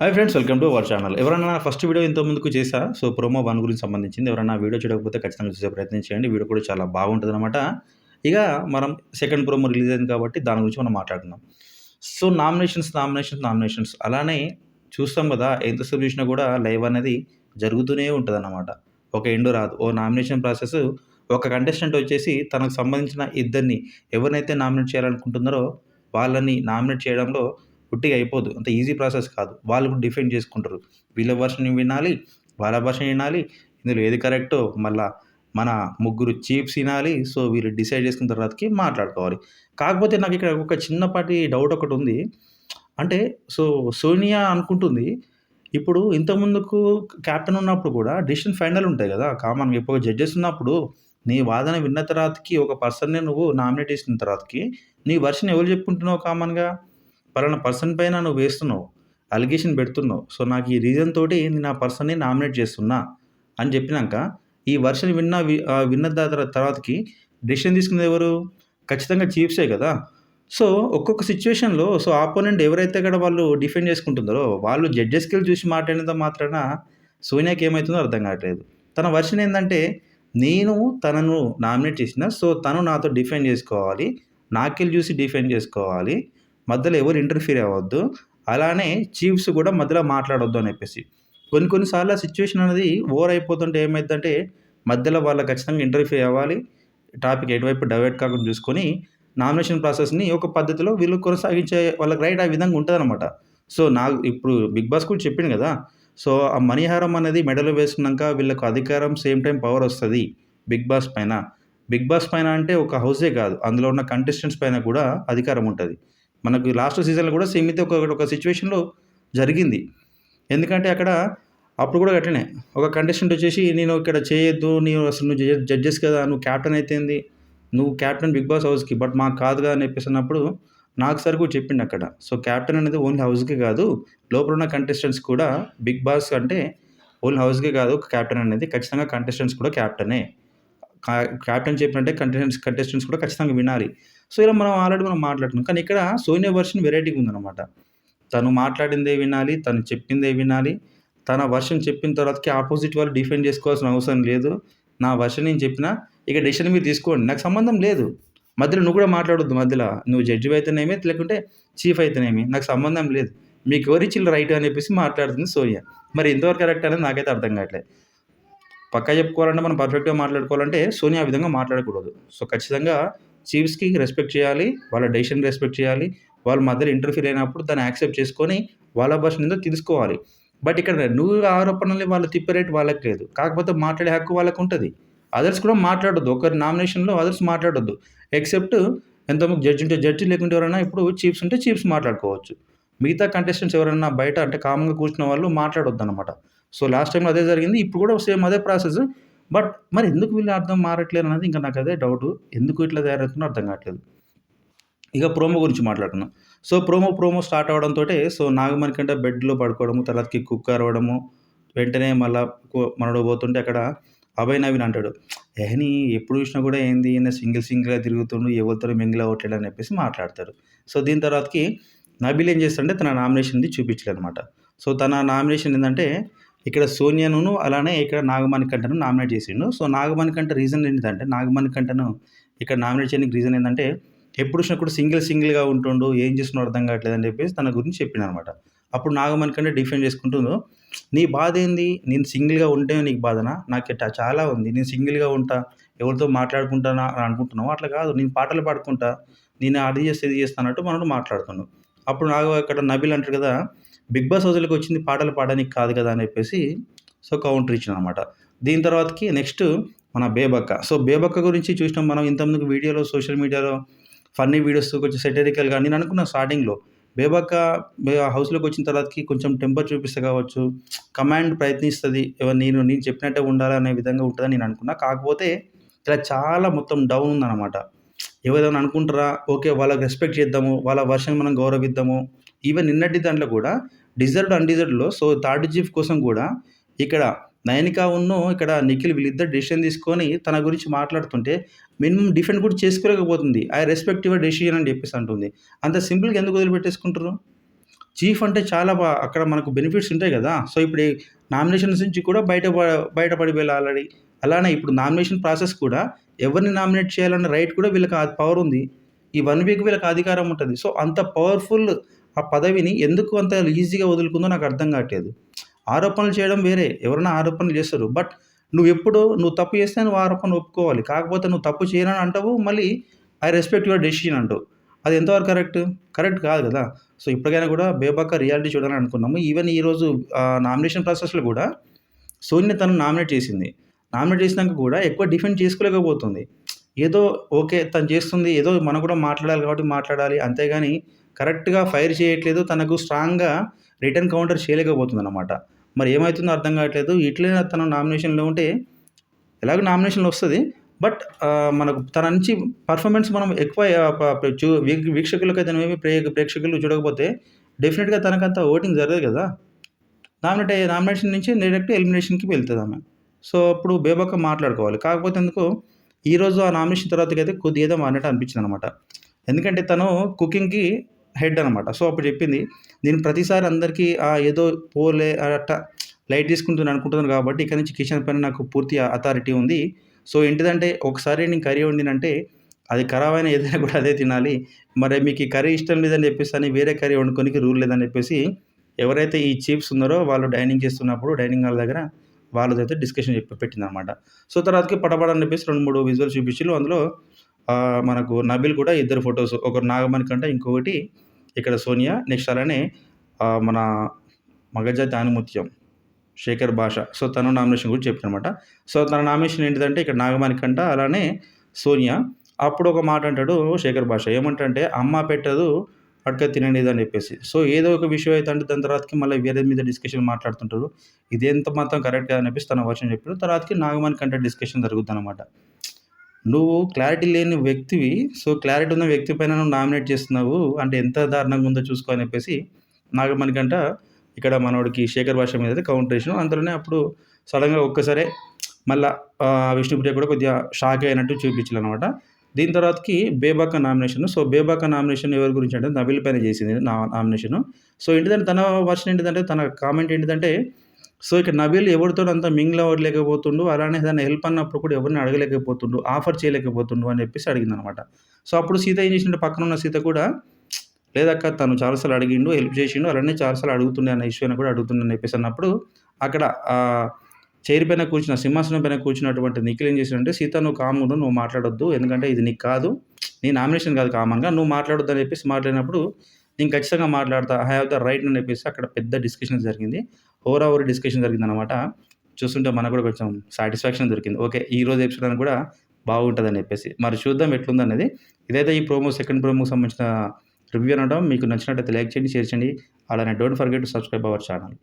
Hi friends, welcome to our channel. ఎవరైనా నా first video ఇంతకు ముందుకు చేశా. సో, ప్రోమో 1 గురించి సంబంధించింది. ఎవరైనా వీడియో చూడకపోతే ఖచ్చితంగా చూసే ప్రయత్నం చేయండి. వీడియో కూడా చాలా బాగుంటదనమాట. ఇక మనం సెకండ్ ప్రోమో రిలీజ్ అయింది కాబట్టి దాని గురించి మనం మాట్లాడుకుందాం. సో, నామినేషన్స్ అలానే చూస్తాం కదా! ఎంతసేపు చూసినా కూడా లైవ్ అనేది జరుగుతూనే ఉంటదన్నమాట. ఒక ఎండ్ రాదు. ఓ నామినేషన్ ప్రాసెస్ ఒక కంటెస్టెంట్ వచ్చేసి తనకు సంబంధించిన ఇద్దరిని ఎవరినైతే నామినేట్ చేయాలనుకుంటున్నారో వాళ్ళని నామినేట్ చేయడంలో ఉట్టిగా అయిపోదు. అంత ఈజీ ప్రాసెస్ కాదు. వాళ్ళు కూడా డిఫైన్ చేసుకుంటారు. వీళ్ళ వెర్షన్ వినాలి, వాళ్ళ వెర్షన్ వినాలి. ఇందులో ఏది కరెక్టో మళ్ళా మన ముగ్గురు చీఫ్స్ ఇనాలి. సో, వీళ్ళు డిసైడ్ చేసుకున్న తర్వాతకి మాట్లాడుకోవాలి. కాకపోతే నాకిక్కడ ఒక చిన్నపాటి డౌట్ ఒకటుంది. అంటే సో, సోనియా అనుకుంటుంది, ఇప్పుడు ఇంతకుముందుకు కెప్టెన్ ఉన్నప్పుడు కూడా డెసిషన్ ఫైనల్ ఉంటాయి గదా! కామన్‌గా ఇప్పుడు జడ్జెస్ ఉన్నప్పుడు నీ వాదన విన్న తర్వాతకి ఒక పర్సన్‌ని నువ్వు నామినేట్ చేసిన తర్వాతకి నీ వెర్షన్ ఎవరు చెప్పుకుంటున్నావు కామన్‌గా? పలానా పర్సన్ పైన నువ్వు వేస్తున్నావు. అలిగేషన్ పెడుతున్నావు. సో, నాకు ఈ రీజన్ తోటి నేను ఆ పర్సన్‌ని నామినేట్ చేస్తున్నా అని చెప్పినంక, ఈ వెర్షన్ విన్న తర్వాతకి డెసిషన్ తీసుకునేది ఎవరు? ఖచ్చితంగా చీఫ్సే గదా! సో, ఒక్కొక్క సిట్యుయేషన్‌లో సో, అపోనెంట్ ఎవరైతే కూడా వాళ్ళు డిఫెండ్ చేసుకుంటున్నారో, వాళ్ళు జడ్జెస్‌కెళ్ళి చూసి మాట్లాడినంత మాత్రాన సోనియాకి ఏమైతుందో అర్థం కావట్లేదు. తన వెర్షన్ ఏందంటే, నేను తనను నామినేట్ చేసినా, సో, తను నాతో డిఫెండ్ చేసుకోవాలి. నాకెళ్ళి చూసి డిఫెండ్ చేసుకోవాలి. మధ్యలో ఎవరు ఇంటర్ఫియర్ అవ్వద్దు. అలానే చీఫ్స్ కూడా మధ్యలో మాట్లాడొద్దు అని చెప్పేసి. కొన్ని కొన్ని సార్లు ఆ సిట్యుయేషన్ అనేది ఓవర్ అయిపోతుంటే ఏమైద్దంటే, మధ్యలో వాళ్ళు ఖచ్చితంగా ఇంటర్ఫియర్ అవ్వాలి. టాపిక్ ఎటువైపు డైవర్ట్ కాకుండా చూసుకొని నామినేషన్ ప్రాసెస్‌ని ఒక పద్ధతిలో వీళ్ళు కొనసాగించే వాళ్ళకి రైట్ ఆ విధంగా ఉంటదనమాట. సో, ఇప్పుడు 'బిగ్ బాస్' కూడా చెప్పిండు గదా! సో, ఆ మణిహారం అనేది మెడలో వేసుకున్నాక వీళ్ళకి అధికారం సేమ్ టైమ్ పవరొస్తది 'బిగ్ బాస్' పైన. 'బిగ్ బాస్' పైన అంటే ఒక హౌసే కాదు. అందులో ఉన్న కంటెస్టెంట్స్ పైన కూడా అధికారం ఉంటది. మనకు లాస్ట్ సీజన్‌లో కూడా సేమ్ అయితే ఒక సిట్యుయేషన్‌లో జరిగింది. ఎందుకంటే అక్కడ అప్పుడు కూడా అట్లనే ఒక కంటెస్టెంట్ వచ్చేసి నేను ఇక్కడ చేయొద్దు. నువ్వు జడ్జెస్ కదా! నువ్వు కెప్టెన్ అయితే ఏంది? నువ్వు కెప్టెన్ 'బిగ్ బాస్' హౌస్‌కి. బట్ మాకు కాదుగా అని చెప్పేసి అన్నప్పుడు నాకు సార్ కూడా చెప్పిండక్కడ. సో, కెప్టెన్ అనేది ఓన్లీ హౌస్‌కే కాదు. లోపల ఉన్న కంటెస్టెంట్స్ కూడా 'బిగ్ బాస్' అంటే ఓన్లీ హౌస్‌కే కాదు కెప్టెన్ అనేది. ఖచ్చితంగా కంటెస్టెంట్స్ కూడా కెప్టెనే. కా కెప్టెన్ చెప్పినట్టే కంటెస్టెంట్స్ కూడా ఖచ్చితంగా వినాలి. సో, ఇలా మనం ఆల్రెడీ మాట్లాడుకున్నాం. కానీ ఇక్కడ సోనియా వెర్షన్ వెరైటీగా ఉందన్నమాట. తను మాట్లాడిందే వినాలి. తను చెప్పిందే వినాలి. తన వెర్షన్ చెప్పిన తర్వాతకి అపోజిట్ వాళ్ళు డిఫెండ్ చేసుకోవాల్సిన అవసరం లేదు. నా వెర్షన్ నేను చెప్పినా, ఇక డెసిషన్ మీరు తీసుకోండి. నాకు సంబంధం లేదు. మధ్యలో నువ్వు కూడా మాట్లాడొద్దు మధ్యల. నువ్వు జడ్జివి అయితేనేమి, లేకుంటే చీఫ్ అయితేనేమి. నాకు సంబంధం లేదు. మీకు ఎవరిచ్చిల్లు రైట్ అని చెప్పేసి మాట్లాడుతుంది సోనియా. మరి ఎంతవరకు కరెక్ట్ అనేది నాకైతే అర్థం కావట్లేదు. పక్కా చెప్పుకోవాలంటే మనం పర్ఫెక్ట్‌గా మాట్లాడుకోవాలంటే సోనియా ఆ విధంగా మాట్లాడకూడదు. సో, ఖచ్చితంగా చీఫ్స్‌కి రెస్పెక్ట్ చేయాలి. వాళ్ళ డెసిషన్ రెస్పెక్ట్ చేయాలి. వాళ్ళ మధ్యలో ఇంటర్ఫియర్ అయినప్పుడు దాన్ని యాక్సెప్ట్ చేసుకొని వాళ్ళ వెర్షన్ ఏందో తెలుసుకోవాలి. బట్ ఇక్కడ నువ్వు ఆరోపణల్ని వాళ్ళు తిప్పే రైట్ వాళ్ళకి లేదు. కాకపోతే మాట్లాడే హక్కు వాళ్ళకుంటది. అదర్స్ కూడా మాట్లాడొద్దు. ఒకరి నామినేషన్‌లో అదర్స్ మాట్లాడొద్దు. ఎక్సెప్ట్ ఎంతమంది జడ్జ్ ఉంటే జడ్జ్ లేకుంటే ఎవరైనా ఇప్పుడు చీఫ్స్ ఉంటే చీఫ్స్ మాట్లాడుకోవచ్చు. మిగతా కంటెస్టెంట్స్ ఎవరైనా బయట అంటే కామన్‌గా కూర్చున్న వాళ్ళు మాట్లాడొద్దనమాట. సో, లాస్ట్ టైమ్‌లో అదే జరిగింది. ఇప్పుడు కూడా సేమ్ అదే ప్రాసెస్. బట్ మరి ఎందుకు వీళ్ళు అర్థం మారట్లేరన్నది ఇంకా నాకదే డౌటు. ఎందుకు ఇట్లా తయారవుతుందో అర్థం కావట్లేదు. ఇక ప్రోమో గురించి మాట్లాడుకుందాం. సో, ప్రోమో స్టార్ట్ అవ్వడంతోటే సో, నాగమణికంట బెడ్‌లో పడుకోవడము, తర్వాతకి కుక్క అరవడము, వెంటనే మళ్ళా మనోడు పోతుంటే అక్కడ అభయ్ నవీన్ అంటాడు. "ఏహ్! ఎప్పుడు చూసినా కూడా ఏంది ఈయన సింగిల్‌గా తిరుగుతుండు, ఎవరితోని మింగిల్ అవ్వట్లేడు" అని చెప్పేసి మాట్లాడతారు. సో, దీని తర్వాతకి నబీల్ ఏం చేస్తాడంటే తన నామినేషన్‌ది చూపించాడనమాట. సో, తన నామినేషన్ ఏందంటే ఇక్కడ సోనియాను అలానే ఇక్కడ నాగమణికంటను నామినేట్ చేసిండు. సో, నాగమణికంట రీజన్ ఏంటిదంటే నాగమణికంటను ఇక్కడ నామినేట్ చేయడానికి రీజన్ ఏందంటే ఎప్పుడు చూసినా కూడా సింగిల్‌గా ఉంటుండు. ఏం చేస్తున్నాడో అర్థం కావట్లేదు అని చెప్పేసి తన గురించి చెప్పిండనమాట. అప్పుడు నాగమణికంట డిఫెండ్ చేసుకుంటూ నీ బాధేంది? నేను సింగిల్‌గా ఉంటే నీకు బాధనా? నాకిట్ట చాలా ఉంది. నేను సింగిల్‌గా ఉంటా. ఎవరితో మాట్లాడుకుంటానా అని అనుకుంటున్నావు. అట్లా కాదు. నేను పాటలు పాడుకుంటా. నేను అది చేస్తా, ఇది చేస్తా అన్నట్టు మనోడు మాట్లాడుతుండు. అప్పుడు అక్కడ నబీల్ అంటాడు కదా! 'బిగ్ బాస్' హౌస్‌లోకి వచ్చింది పాటలు పాడడానికి కాదు కదా! అని చెప్పేసి సో, కౌంటర్ ఇచ్చాడనమాట. దీని తర్వాతకి నెక్స్ట్ మన బేబక్క. సో, బేబక్క గురించి చూసినాం మనం ఇంతకుముందు వీడియోలో సోషల్ మీడియాలో ఫన్నీ వీడియోస్ కొంచెం సెటరికల్‌గా నేను అనుకున్నా స్టార్టింగ్‌లో. బేబక్క హౌస్‌లోకి వచ్చిన తర్వాతకి కొంచెం టెంపర్ చూపిస్తే కావచ్చు, కమాండ్ ప్రయత్నిస్తది. నేను చెప్పినట్టే ఉండాలనే విధంగా ఉంటదని నేను అనుకున్నా. కాకపోతే ఇలా చాలా మొత్తం డౌన్ ఉందనమాట. ఎవరేమైనా అనుకుంటారా? ఓకే. వాళ్ళకి రెస్పెక్ట్ చేద్దాము. వాళ్ళ వెర్షన్ మనం గౌరవిద్దాము. ఈవెన్ నిన్నటి దాంట్లో కూడా డిజర్వ్డ్, అన్‌డిజర్వ్డ్‌లో సో, థర్డ్ చీఫ్ కోసం కూడా ఇక్కడ ఇక్కడ నిఖిల్ వీళ్ళిద్దరు డెసిషన్ తీసుకొని తన గురించి మాట్లాడుతుంటే మినిమమ్ డిఫెండ్ కూడా చేసుకోలేకపోతుంది. ఐ రెస్పెక్ట్ యువర్ డెసిషన్ అని చెప్పేసి అంటుంది. అంత సింపుల్‌గా ఎందుకు వదిలిపెట్టేసుకుంటుర్రు? చీఫ్ అంటే చాలా అక్కడ మనకు బెనిఫిట్స్ ఉంటాయి కదా! సో, ఇప్పుడు ఈ నామినేషన్స్ నుంచి కూడా బయటపడి వీళ్ళు ఆల్రెడీ. అలానే ఇప్పుడు నామినేషన్ ప్రాసెస్ కూడా ఎవరిని నామినేట్ చేయాలన్న రైట్ కూడా వీళ్ళకి ఆ పవర్ ఉంది. ఈ 1 వీక్ వీళ్ళకి అధికారం ఉంటది. సో, అంత పవర్‌ఫుల్ ఆ పదవిని ఎందుకు అంత ఈజీగా వదులుకుందో నాకు అర్థం కావట్లేదు. ఆరోపణలు చేయడం వేరే. ఎవరైనా ఆరోపణలు చేస్తారు. బట్ నువ్వు తప్పు చేస్తే నువ్వు ఆరోపణలు ఒప్పుకోవాలి. కాకపోతే నువ్వు తప్పు చేయనని అంటావు. మళ్ళీ ఐ రెస్పెక్ట్ యువర్ డెసిషన్ అంటావు. అది ఎంతవరకు కరెక్ట్? కరెక్ట్ కాదు కదా! సో, ఇప్పటికైనా కూడా బేబాక రియాలిటీ చూడాలని అనుకున్నాము. ఈవెన్ ఈరోజు నామినేషన్ ప్రాసెస్‌లో కూడా సోనియా తనను నామినేట్ చేసింది. నామినేట్ చేసినాక కూడా ఎక్కువ డిఫెండ్ చేసుకోలేకపోతుంది. ఏదో ఓకే. తను చేస్తుంది. ఏదో మనం కూడా మాట్లాడాలి కాబట్టి మాట్లాడాలి. అంతేగాని కరెక్ట్‌గా ఫైర్ చేయట్లేదు. తనకు స్ట్రాంగ్‌గా రిటర్న్ కౌంటర్ చేయలేకపోతుందన్నమాట. మరి ఏమైతుందో అర్థం కావట్లేదు. ఇట్లనే తను నామినేషన్‌లో ఉంటే ఎలాగో నామినేషన్‌లో వస్తది. బట్ మనకు తన నుంచి పర్ఫార్మెన్స్ మనం ఎక్కువ ప ప చు వీక్షకులకైతేనేమి ప్రేక్షకులు చూడకపోతే డెఫినిట్‌గా తనకంత ఓటింగ్ జరగదు కదా! నామినేషన్ నుంచి డైరెక్ట్ ఎలిమినేషన్‌కి వెళ్తదామె. సో, అప్పుడు బేబాక మాట్లాడుకోవాలి. కాకపోతే ఎందుకో ఈరోజు ఆ నామినేషన్ తర్వాతకైతే కొద్దిగా ఏదో మారినట్టు అనిపించిందనమాట. ఎందుకంటే తను కుకింగ్‌కి హెడ్ అనమాట. సో, అప్పుడు చెప్పింది, నేను ప్రతిసారి అందరికీ ఏదో పోలే అట్టా లైట్ తీసుకుంటున్నాను అనుకుంటున్నాను కాబట్టి ఇక్కడి నుంచి కిచెన్ పైన నాకు పూర్తి అథారిటీ ఉంది. సో, ఏంటిదంటే ఒకసారి నేను కర్రీ వండినంటే అది ఖరాబైన ఏదైనా కూడా అదే తినాలి. మరి మీకు ఈ కర్రీ ఇష్టం లేదని చెప్పేసని వేరే కర్రీ వండుకోనికి రూల్ లేదని చెప్పేసి ఎవరైతే ఈ చీఫ్స్ ఉన్నారో వాళ్ళు డైనింగ్ చేస్తున్నప్పుడు డైనింగ్ హాల్ దగ్గర వాళ్ళదైతే డిస్కషన్ పెట్టిందనమాట. సో, తర్వాతకి పటపట అని చెప్పేసి 2, 3 విజువల్స్ చూపించిర్రు. అందులో మనకు నబీల్ కూడా ఇద్దరు ఫోటోస్. ఒకరు నాగమణికంట, ఇంకొకటి ఇక్కడ సోనియా. నెక్స్ట్ అలానే మన మగజాతి ఆణిముత్యం శేఖర్ భాష. సో, తను నామినేషన్ గురించి చెప్పాడనమాట. సో, తన నామినేషన్ ఏంటిదంటే ఇక్కడ నాగమణికంట, అలానే సోనియా. అప్పుడు ఒక మాట అంటాడు శేఖర్ భాష. ఏమంటంటే అమ్మ పెట్టదు అడక తిననిది అని చెప్పేసి. సో, ఏదో ఒక విషయం అయితే అంటే దాని తర్వాతకి మళ్ళీ వేరే మీద డిస్కషన్ మాట్లాడుతుంటారు. ఇదెంత మాత్రం కరెక్ట్ కాదని చెప్పేసి తన వర్షన్ చెప్పాడు. తర్వాతకి నాగమణికంట డిస్కషన్ జరుగుద్దనమాట. నువ్వు క్లారిటీ లేని వ్యక్తివి. సో, క్లారిటీ ఉన్న వ్యక్తి పైన నువ్వు నామినేట్ చేస్తున్నావు. అంటే ఎంత దారుణంగా ఉందో చూసుకో అని చెప్పేసి నాగమణికంట ఇక్కడ మనోడికి శేఖర్ భాష మీద అయితే కౌంటర్ ఏసాను. అంతలోనే అప్పుడు సడెన్‌గా ఒక్కసారే మళ్ళా విష్ణుప్రియ కూడా కొద్దిగా షాక్ అయినట్టు చూపించాలనమాట. దీని తర్వాతకి Bebakka nomination. So, Bebakka nomination ఎవరి గురించి అంటే నబీల్ పైన చేసింది నామినేషను. సో, ఏంటిదంటే తన వర్షన్ ఏంటిదంటే తన కామెంట్ ఏంటిదంటే, సో, ఇక్కడ నబీల్ ఎవరితోని అంత మింగిల్ అవ్వలేకపోతుండు. అలానే ఏదైనా హెల్ప్ అన్నప్పుడు కూడా ఎవరిని అడగలేకపోతుండు. ఆఫర్ చేయలేకపోతుండు అని చెప్పేసి అడిగిందనమాట. సో, అప్పుడు సీత ఏం చేసిందంటే పక్కనున్న సీత కూడా లేదక్క తను చాలా సార్లు అడిగిండు, హెల్ప్ చేసిండు. అలానే చాలా సార్లు అడుగుతుండే అన్న ఇష్యూని కూడా అడుగుతుండు అని చెప్పేసి అన్నప్పుడు అక్కడ చైర్ పైన కూర్చున్న సింహాసనం పైన కూర్చున్నటువంటి నిఖిల్ ఏం చేసాడంటే, సీత నువ్వు కామ్‌గా ఉండు. నువ్వు మాట్లాడొద్దు. ఎందుకంటే ఇది నీకు కాదు. నీ నామినేషన్ కాదు కామన్‌గా. నువ్వు మాట్లాడొద్దు అని చెప్పేసి మాట్లాడినప్పుడు నేను ఖచ్చితంగా మాట్లాడతా. ఐ హావ్ ద రైట్ అని చెప్పేసి అక్కడ పెద్ద డిస్కషన్ జరిగింది. ఓవర్ డిస్కషన్ జరిగిందనమాట. చూస్తుంటే మనకు కూడా కొంచెం సాటిస్ఫాక్షన్ దొరికింది. ఓకే. ఈరోజు ఎపిసోడ్ అని కూడా బాగుంటదని చెప్పేసి. మరి చూద్దాం ఎట్లుందనేది. ఇదైతే ఈ సెకండ్ ప్రోమోకి సంబంధించిన రివ్యూ అనడం. మీకు నచ్చినట్టయితే లైక్ చేయండి, షేర్ చేయండి. అలానే don't forget to subscribe our channel.